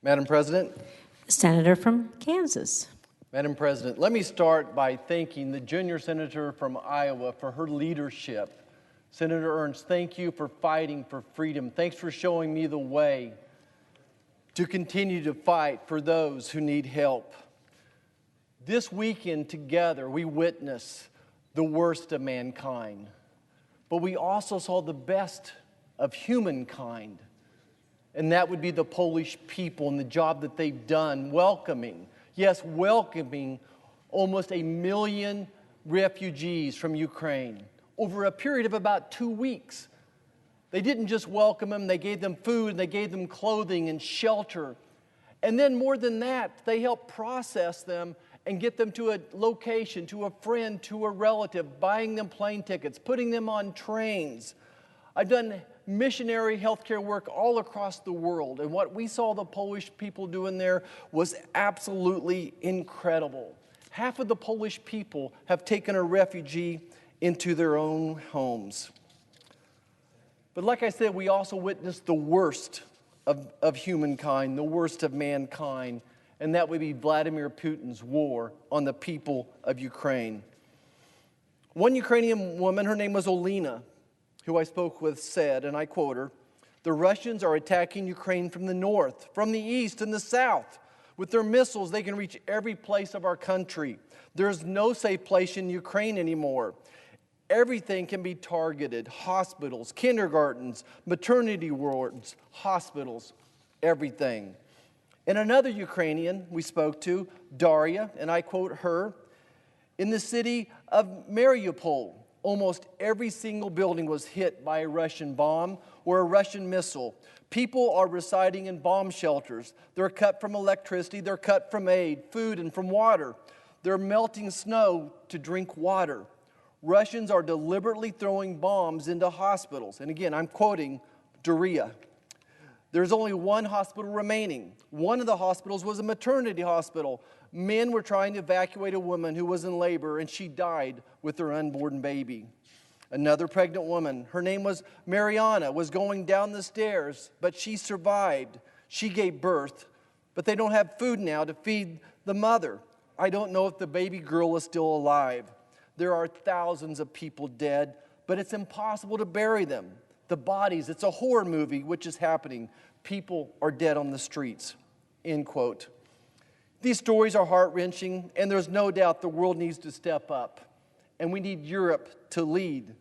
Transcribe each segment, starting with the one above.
Madam President. Senator from Kansas. Madam President, let me start by thanking the junior senator from Iowa for her leadership. Senator Ernst, thank you for fighting for freedom. Thanks for showing me the way to continue to fight for those who need help. This weekend together, we witnessed the worst of mankind, but we also saw the best of humankind, and that would be the Polish people and the job that they've done welcoming almost 1 million refugees from Ukraine over a period of about 2 weeks. They didn't just welcome them, they gave them food, and they gave them clothing and shelter. And then more than that, they helped process them and get them to a location, to a friend, to a relative, buying them plane tickets, putting them on trains. I've done missionary healthcare work all across the world, and what we saw the Polish people doing there was absolutely incredible. Half of the Polish people have taken a refugee into their own homes. But like I said, we also witnessed the worst of humankind, the worst of mankind, and that would be Vladimir Putin's war on the people of Ukraine. One Ukrainian woman, her name was Olena, who I spoke with, said, and I quote her, "The Russians are attacking Ukraine from the north, from the east, and the south. With their missiles, they can reach every place of our country. There is no safe place in Ukraine anymore. Everything can be targeted: hospitals, kindergartens, maternity wards, hospitals, everything." And another Ukrainian we spoke to, Daria, and I quote her, "In the city of Mariupol, almost every single building was hit by a Russian bomb or a Russian missile. People are residing in bomb shelters. They're cut from electricity, they're cut from aid, food, and from water. They're melting snow to drink water. Russians are deliberately throwing bombs into hospitals." And again, I'm quoting Daria. "There's only one hospital remaining. One of the hospitals was a maternity hospital. Men were trying to evacuate a woman who was in labor, and she died with her unborn baby. Another pregnant woman, her name was Mariana, was going down the stairs, but she survived. She gave birth, but they don't have food now to feed the mother. I don't know if the baby girl is still alive. There are thousands of people dead, but it's impossible to bury them. The bodies, it's a horror movie which is happening. People are dead on the streets." End quote. These stories are heart-wrenching, and there's no doubt the world needs to step up, and we need Europe to lead.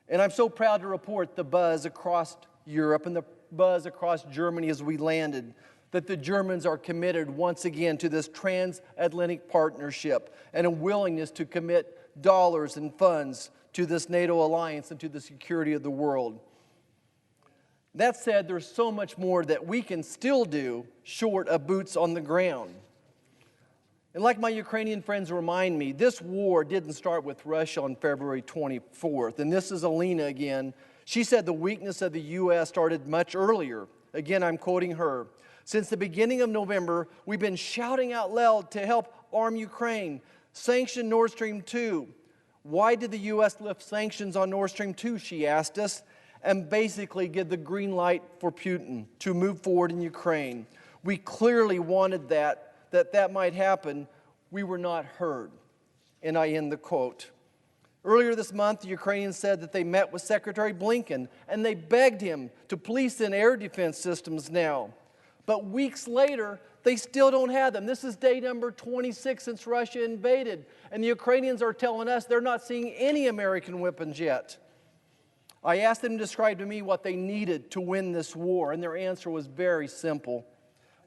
And I'm so proud to report the buzz across Europe and the buzz across Germany as we landed, that the Germans are committed once again to this transatlantic partnership and a willingness to commit dollars and funds to this NATO alliance and to the security of the world. That said, there's so much more that we can still do short of boots on the ground. And like my Ukrainian friends remind me, this war didn't start with Russia on February 24th. And this is Alina again. She said the weakness of the U.S. started much earlier. Again, I'm quoting her. "Since the beginning of November, we've been shouting out loud to help arm Ukraine. Sanction Nord Stream 2. Why did the U.S. lift sanctions on Nord Stream 2, she asked us, and basically give the green light for Putin to move forward in Ukraine. We clearly wanted that might happen. We were not heard." And I end the quote. Earlier this month, the Ukrainians said that they met with Secretary Blinken, and they begged him to please send air defense systems now. But weeks later, they still don't have them. This is day number 26 since Russia invaded, and the Ukrainians are telling us they're not seeing any American weapons yet. I asked them to describe to me what they needed to win this war, and their answer was very simple.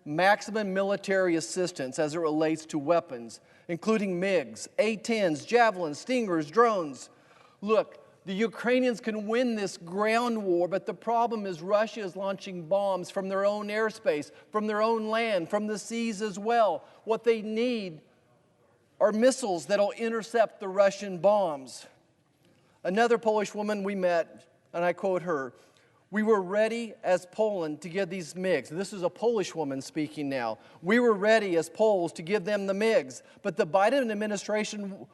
Maximum military assistance as it relates to weapons, including MiGs, A-10s, Javelins, Stingers, drones. Look, the Ukrainians can win this ground war, but the problem is Russia is launching bombs from their own airspace, from their own land, from the seas as well. What they need are missiles that'll intercept the Russian bombs. Another Polish woman we met, and I quote her, "We were ready as Poland to give these MiGs." This is a Polish woman speaking now. "We were ready as Poles to give them the MiGs, but the Biden administration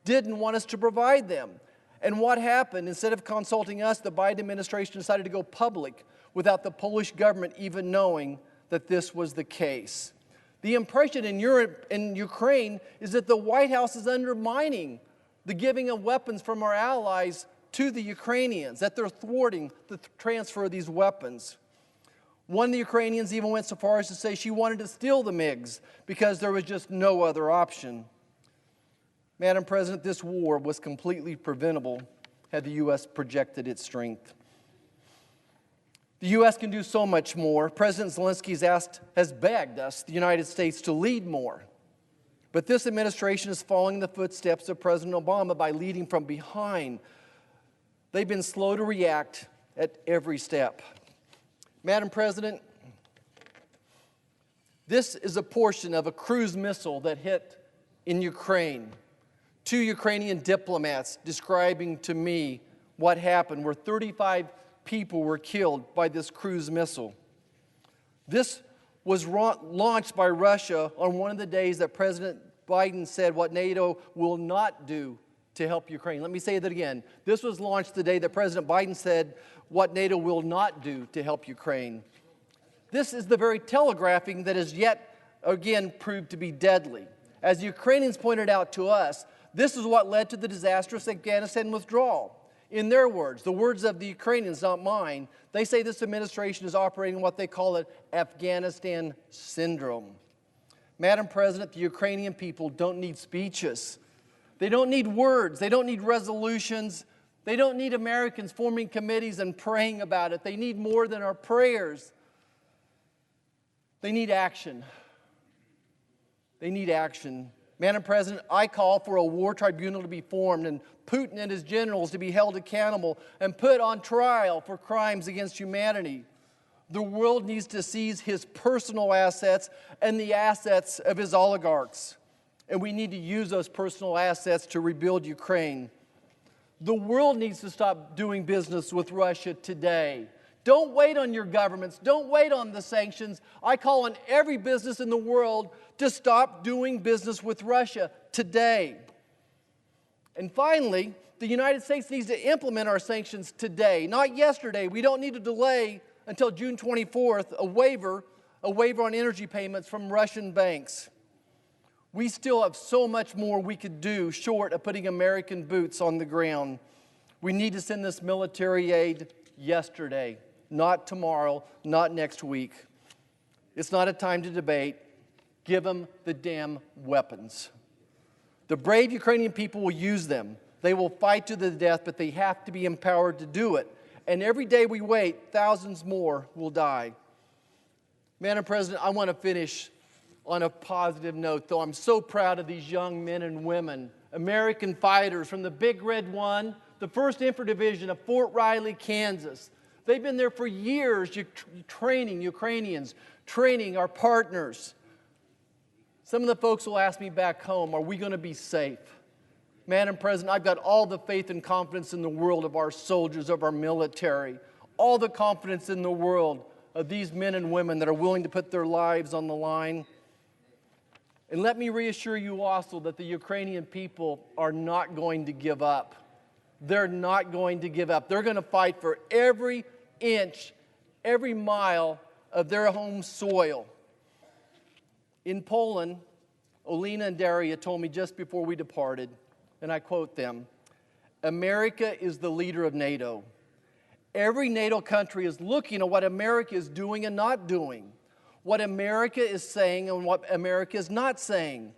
didn't want us to provide them. And what happened? Instead of consulting us, the Biden administration decided to go public without the Polish government even knowing that this was the case. The impression in Europe and Ukraine is that the White House is undermining the giving of weapons from our allies to the Ukrainians, that they're thwarting the transfer of these weapons. One of the Ukrainians even went so far as to say she wanted to steal the MiGs because there was just no other option. Madam President, this war was completely preventable had the U.S. projected its strength. The U.S. can do so much more. President Zelensky has begged us, the United States, to lead more. But this administration is following the footsteps of President Obama by leading from behind. They've been slow to react at every step. Madam President, this is a portion of a cruise missile that hit in Ukraine. 2 Ukrainian diplomats describing to me what happened, where 35 people were killed by this cruise missile. This was launched by Russia on one of the days that President Biden said what NATO will not do to help Ukraine. Let me say that again. This was launched the day that President Biden said what NATO will not do to help Ukraine. This is the very telegraphing that has yet again proved to be deadly. As the Ukrainians pointed out to us, this is what led to the disastrous Afghanistan withdrawal. In their words, the words of the Ukrainians, not mine, they say this administration is operating what they call it Afghanistan syndrome. Madam President, the Ukrainian people don't need speeches. They don't need words. They don't need resolutions. They don't need Americans forming committees and praying about it. They need more than our prayers. They need action. They need action. Madam President, I call for a war tribunal to be formed and Putin and his generals to be held accountable and put on trial for crimes against humanity. The world needs to seize his personal assets and the assets of his oligarchs. And we need to use those personal assets to rebuild Ukraine. The world needs to stop doing business with Russia today. Don't wait on your governments. Don't wait on the sanctions. I call on every business in the world to stop doing business with Russia today. And finally, the United States needs to implement our sanctions today, not yesterday. We don't need to delay until June 24th a waiver on energy payments from Russian banks. We still have so much more we could do short of putting American boots on the ground. We need to send this military aid yesterday, not tomorrow, not next week. It's not a time to debate. Give them the damn weapons. The brave Ukrainian people will use them. They will fight to the death, but they have to be empowered to do it. And every day we wait, thousands more will die. Madam President, I want to finish on a positive note, though I'm so proud of these young men and women, American fighters from the Big Red One, the 1st Infantry Division of Fort Riley, Kansas. They've been there for years training Ukrainians, training our partners. Some of the folks will ask me back home, are we going to be safe? Madam President, I've got all the faith and confidence in the world of our soldiers, of our military, all the confidence in the world of these men and women that are willing to put their lives on the line. And let me reassure you also that the Ukrainian people are not going to give up. They're not going to give up. They're going to fight for every inch, every mile of their home soil. In Poland, Olena and Daria told me just before we departed, and I quote them, "America is the leader of NATO. Every NATO country is looking at what America is doing and not doing, what America is saying and what America is not saying.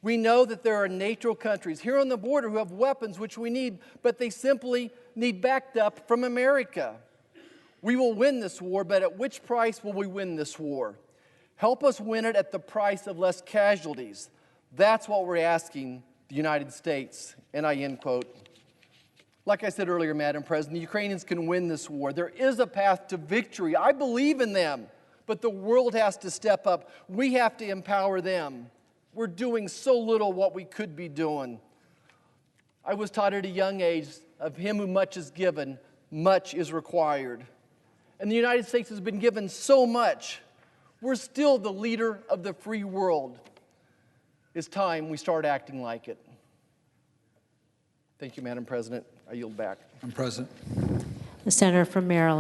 We know that there are NATO countries here on the border who have weapons which we need, but they simply need backed up from America. We will win this war, but at which price will we win this war? Help us win it at the price of less casualties. That's what we're asking the United States." And I end quote. Like I said earlier, Madam President, the Ukrainians can win this war. There is a path to victory. I believe in them, but the world has to step up. We have to empower them. We're doing so little what we could be doing. I was taught at a young age, of him who much is given, much is required. And the United States has been given so much. We're still the leader of the free world. It's time we start acting like it. Thank you, Madam President. I yield back. Madam President. The senator from Maryland.